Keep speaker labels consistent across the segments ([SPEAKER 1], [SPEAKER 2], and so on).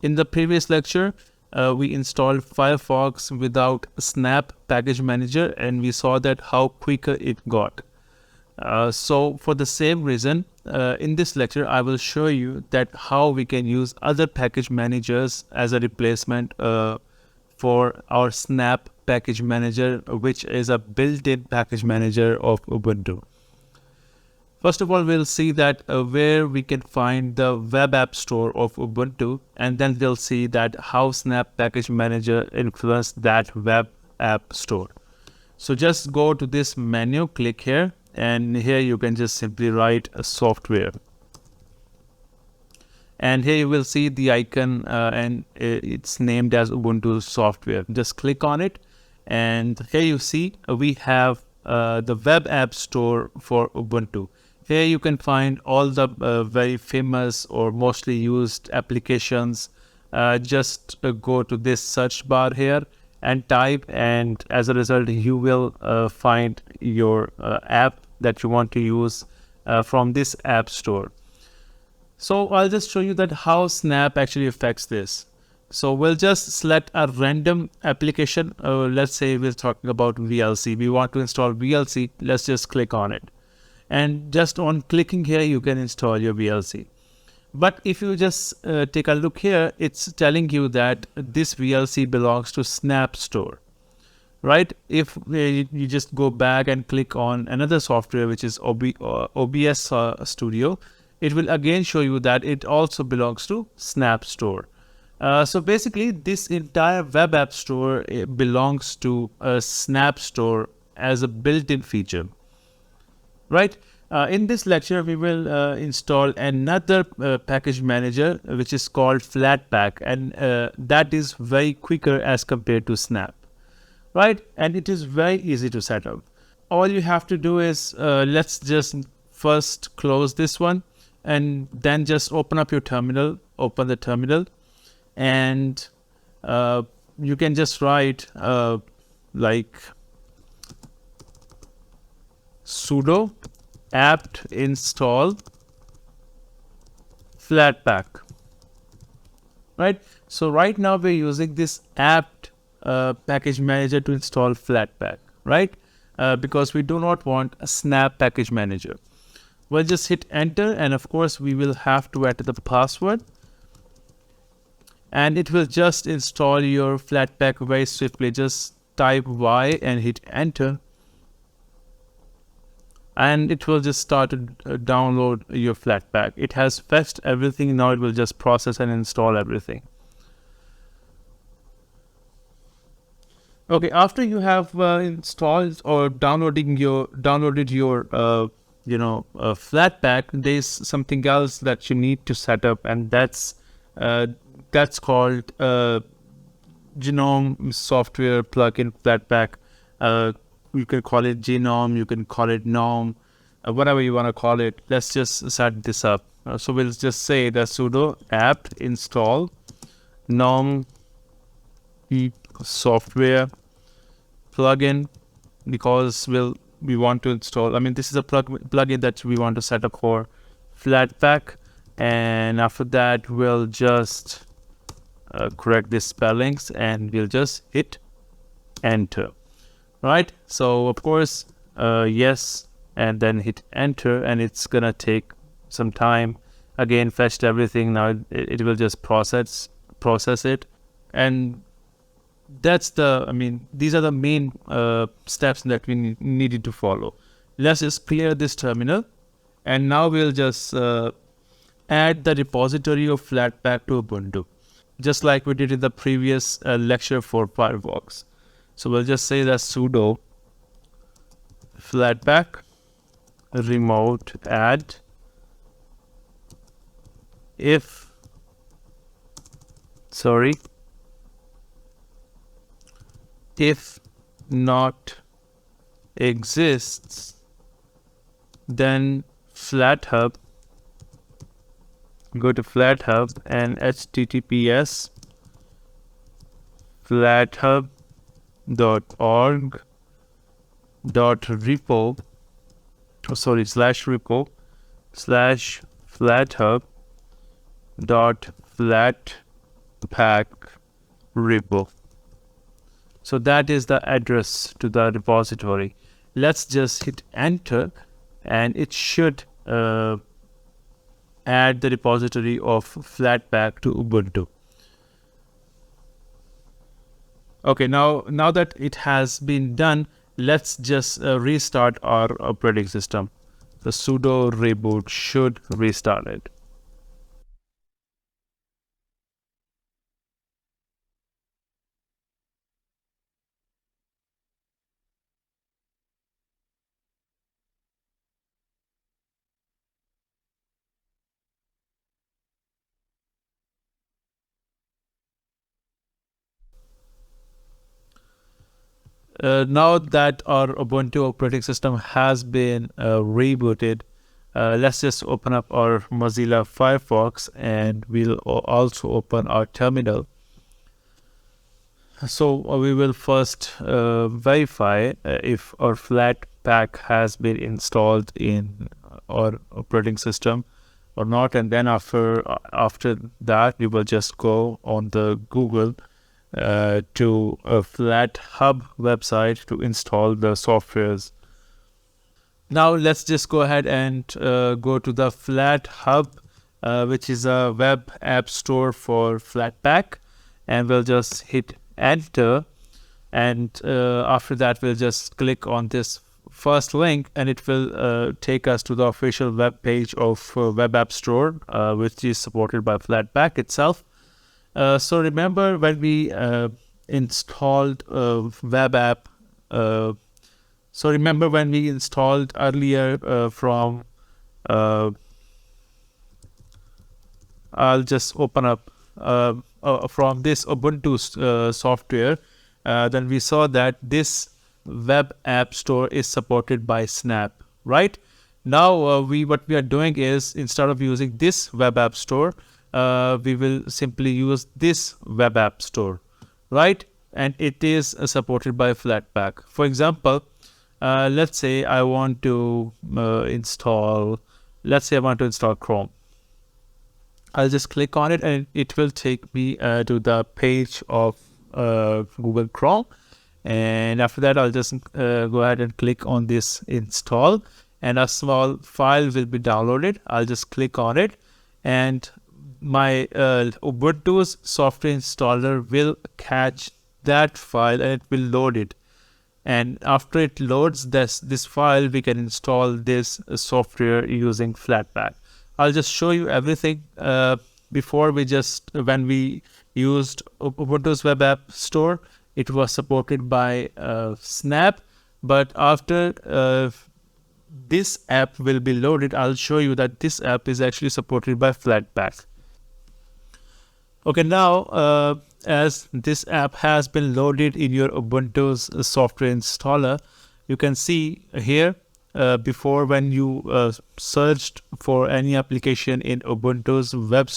[SPEAKER 1] In the previous lecture, we installed Firefox without Snap Package Manager, and we saw that how quicker it got. So for the same reason, in this lecture, I will show you that how we can use other package managers as a replacement for our Snap Package Manager, which is a built-in package manager of Ubuntu. First of all, we'll see that where we can find the web app store of Ubuntu, and then we'll see that how Snap Package Manager influenced that web app store. So just go to this menu, click here, and here you can just simply write a software. And here you will see the icon and it's named as Ubuntu software. Just click on it, and here you see we have the web app store for Ubuntu. Here you can find all the very famous or mostly used applications. Just go to this search bar here and type, and as a result you will find your app that you want to use from this app store. So I'll just show you that how Snap actually affects this. So we'll just select a random application. Let's say we're talking about VLC. We want to install VLC. Let's just click on it. And just on clicking here, you can install your VLC. But if you just take a look here, it's telling you that this VLC belongs to Snap Store, right? If you just go back and click on another software, which is OBS Studio, it will again show you that it also belongs to Snap Store. So basically, this entire web app store belongs to Snap Store as a built-in feature. Right. In this lecture, we will install another package manager, which is called Flatpak, and that is very quicker as compared to Snap. Right. And it is very easy to set up. All you have to do is let's just first close this one, and then just open up your terminal, open the terminal, and you can just write like sudo apt install Flatpak, right? So right now we're using this apt package manager to install Flatpak, right? Because we do not want a Snap package manager. We'll just hit enter, and of course we will have to enter the password, and it will just install your Flatpak very swiftly. Just type Y and hit enter, and it will just start to download your Flatpak. It has fetched everything. Now it will just process and install everything. Okay, after you have installed or downloaded your Flatpak, there's something else that you need to set up, and that's called Genome software plugin Flatpak. You can call it Genome, you can call it Gnome, whatever you want to call it. Let's just set this up. So we'll just say that sudo apt install Gnome software plugin, because we want to install, this is a plugin that we want to set up for Flatpak, and after that we'll just correct the spellings, and we'll just hit enter. Right, so of course yes, and then hit enter, and it's gonna take some time. Again, fetched everything. Now it will just process it, and that's these are the main steps that we needed to follow. Let's just clear this terminal, and now we'll just add the repository of Flatpak to Ubuntu, just like we did in the previous lecture for Firefox. So we'll just say that sudo Flatpak remote add if not exists, then FlatHub, go to FlatHub and https flathub.org/repo/flathub.flatpak Flatpak repo. So that is the address to the repository. Let's just hit enter and it should add the repository of Flatpak to Ubuntu. Okay, now that it has been done, let's just restart our operating system. The sudo reboot should restart it. Now that our Ubuntu operating system has been rebooted, let's just open up our Mozilla Firefox and we'll also open our terminal. So we will first verify if our Flatpak has been installed in our operating system or not, and then after that we will just go on the Google to a FlatHub website to install the softwares. Now let's just go ahead and go to the FlatHub, which is a web app store for Flatpak, and we'll just hit enter. And after that, we'll just click on this first link, and it will take us to the official web page of Web App Store, which is supported by Flatpak itself. So remember when we installed web app. So remember when we installed earlier from. I'll just open up from this Ubuntu software. Then we saw that this web app store is supported by Snap. Right now, what we are doing is instead of using this web app store, we will simply use this web app store, right? And it is supported by Flatpak. For example, let's say I want to install. Let's say I want to install Chrome. I'll just click on it and it will take me to the page of Google Chrome. And after that, I'll just go ahead and click on this install and a small file will be downloaded. I'll just click on it and my Ubuntu's software installer will catch that file and it will load it. And after it loads this file, we can install this software using Flatpak. I'll just show you everything before when we used Ubuntu's web app store, it was supported by Snap. But after this app will be loaded, I'll show you that this app is actually supported by Flatpak. Okay, now as this app has been loaded in your Ubuntu's software installer, you can see here before when you searched for any application in Ubuntu's web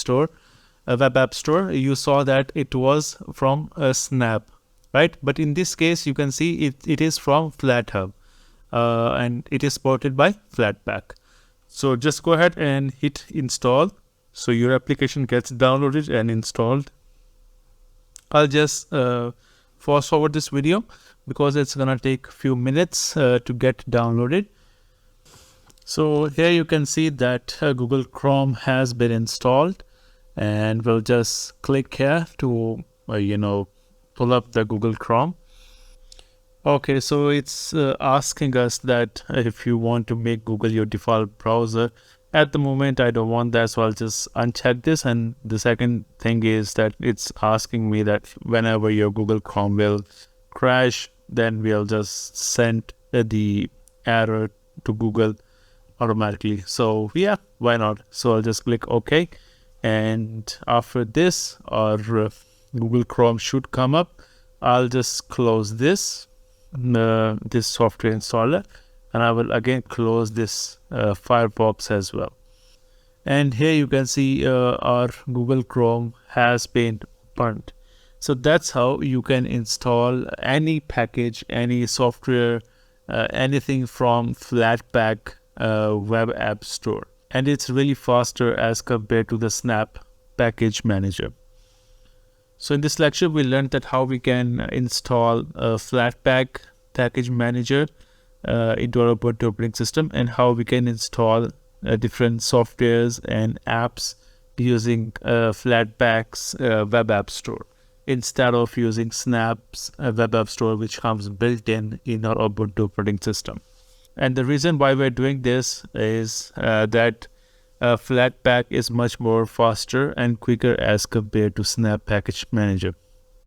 [SPEAKER 1] app store, you saw that it was from Snap, right? But in this case, you can see it is from FlatHub and it is supported by Flatpak. So just go ahead and hit install. So your application gets downloaded and installed. I'll just fast forward this video because it's gonna take a few minutes to get downloaded. So here you can see that Google Chrome has been installed, and we'll just click here to pull up the Google Chrome. Okay, so it's asking us that if you want to make Google your default browser. At the moment, I don't want that, so I'll just uncheck this. And the second thing is that it's asking me that whenever your Google Chrome will crash, then we'll just send the error to Google automatically. So yeah, why not? So I'll just click OK. And after this, our Google Chrome should come up. I'll just close this software installer, and I will again close this Firefox as well. And here you can see our Google Chrome has been opened. So that's how you can install any package, any software, anything from Flatpak web app store. And it's really faster as compared to the Snap package manager. So in this lecture, we learned that how we can install a Flatpak package manager into our Ubuntu operating system, and how we can install different softwares and apps using Flatpak's web app store instead of using Snap's web app store, which comes built in our Ubuntu operating system. And the reason why we're doing this is that Flatpak is much more faster and quicker as compared to Snap Package Manager.